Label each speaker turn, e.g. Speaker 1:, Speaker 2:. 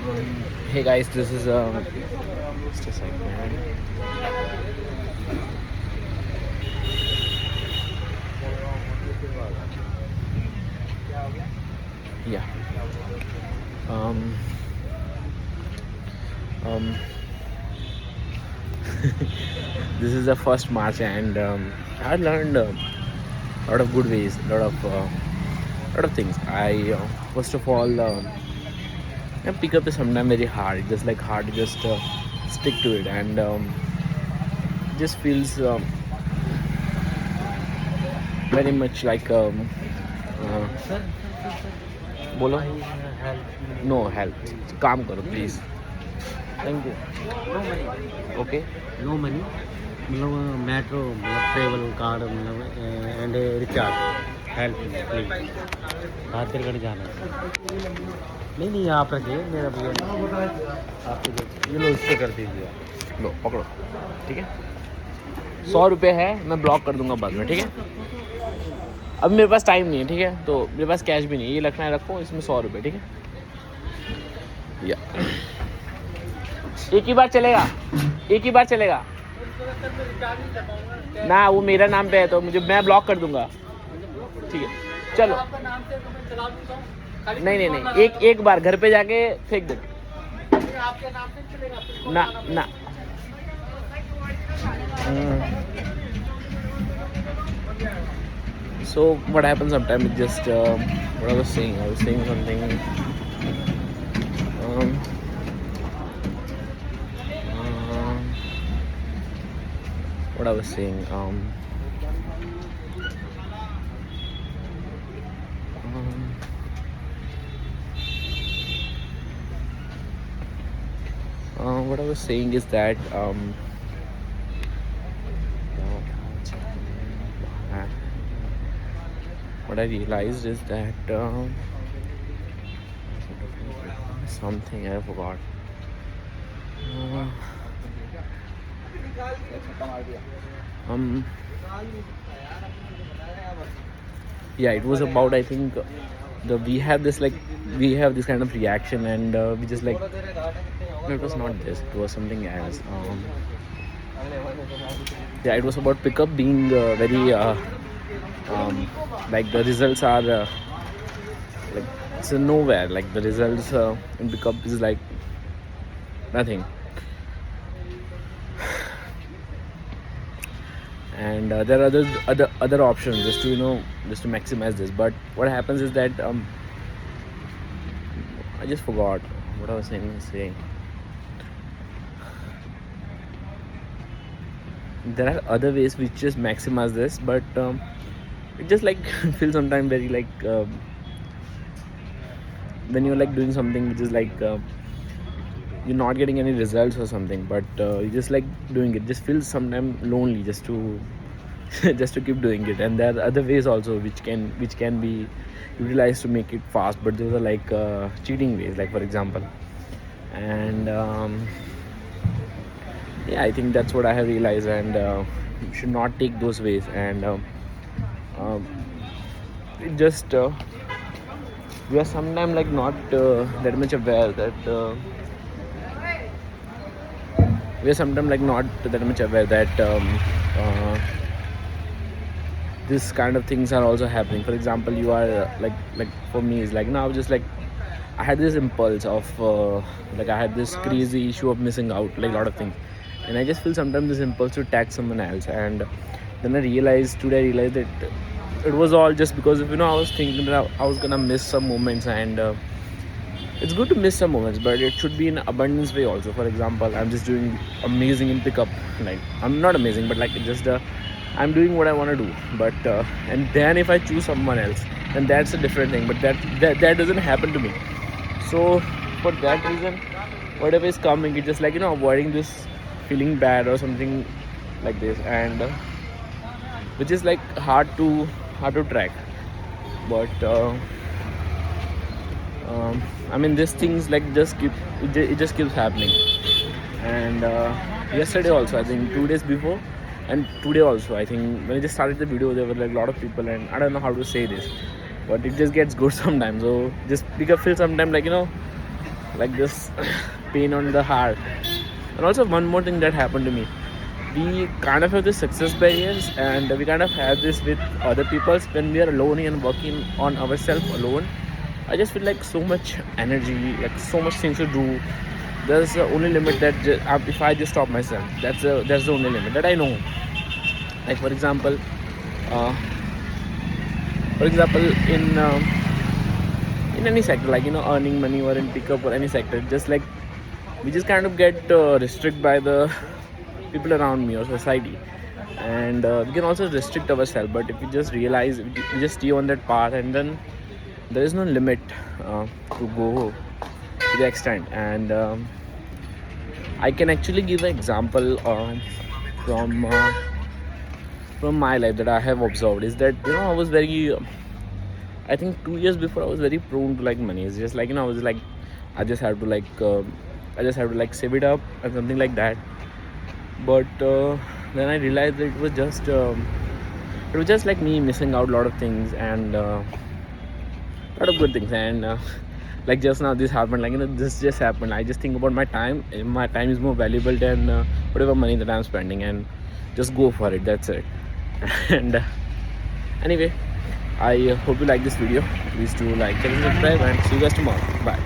Speaker 1: Hey guys, this is just a second. Yeah. Um. Um. This is the first March, and I learned a lot of good ways, lot of things. I first of all, pick up is sometimes very hard. Just like hard to just stick to it, and just feels very much like uh, बोलो no help काम करो please thank you okay
Speaker 2: no money मतलब metro मतलब travel card मतलब and recharge help please खातिर कर जाना है। नहीं आप रखिए मेरा भैया आप ये लो इससे कर दीजिए।
Speaker 1: लो पकड़ो ठीक है 100 रुपये है मैं ब्लॉक कर दूंगा बाद में ठीक है अभी मेरे पास टाइम नहीं है ठीक है तो मेरे पास कैश भी नहीं है ये रखना है रखो इसमें 100 रुपये ठीक है या एक ही बार चलेगा ना वो मेरा नाम पे है तो मैं ब्लॉक कर दूंगा ठीक है चलो नहीं एक बार घर पे जाके फेंक दे ना so what happens sometimes it just what I was saying something um, what I was saying what I was saying is that what I realized is that something I forgot. Yeah, it was about I think we have this kind of reaction and we just like no, it was not this. It was something else. Yeah, it was about pickup being very like the results are like it's nowhere. Like the results in pickup is like nothing. And there are other options just to maximize this. But what happens is that I just forgot what I was saying. There are other ways which just maximize this, but it just like feels sometimes very like when you're like doing something which is like you're not getting any results or something, but you just like doing it just feels sometimes lonely just to just to keep doing it. And there are other ways also which can be utilized to make it fast, but those are like cheating ways, like for example. And yeah, I think that's what I have realized, and you should not take those ways. And it just we are sometimes like not that much aware that we are sometimes like not that much aware that this kind of things are also happening. For example, you are like for me is like now just like I had this impulse of like I had this crazy issue of missing out like a lot of things, and I just feel sometimes this impulse to tag someone else. And then I realized that it was all just because of I was thinking that I was gonna miss some moments. And it's good to miss some moments, but it should be in abundance way also. For example, I'm just doing amazing in pickup, like I'm not amazing, but like just I'm doing what I want to do. But and then if I choose someone else, then that's a different thing. But that doesn't happen to me. So for that reason, whatever is coming, it's just like avoiding this feeling bad or something like this. And which is like hard to track. But I mean, these things like it just keeps happening. And yesterday also, I think 2 days before, and today also, I think when I just started the video, there were like a lot of people, and I don't know how to say this, but it just gets good sometimes. So just pick up feel sometimes like like this pain on the heart. And also one more thing that happened to me, we kind of have this success barriers, and we kind of have this with other people's when we are alone and working on ourselves alone. I just feel like so much energy, like so much things to do. There's the only limit that if I just stop myself, that's the only limit that I know. Like uh, for example, in any sector, like earning money or in pickup or any sector, just like we just kind of get restricted by the people around me or society, and we can also restrict ourselves. But if we just realize, we just stay on that path, and then there is no limit to go to the extent. And I can actually give an example from from my life that I have observed is that I was very I think 2 years before I was very prone to like money. It's just like I was like I just have to like save it up and something like that. But then I realized that it was just like me missing out a lot of things, and lot of good things. And like just now this happened, like this just happened. I just think about my time. My time is more valuable than whatever money that I'm spending, and just go for it, that's it. And anyway, I hope you like this video. Please do like, share, and subscribe, and see you guys tomorrow. Bye.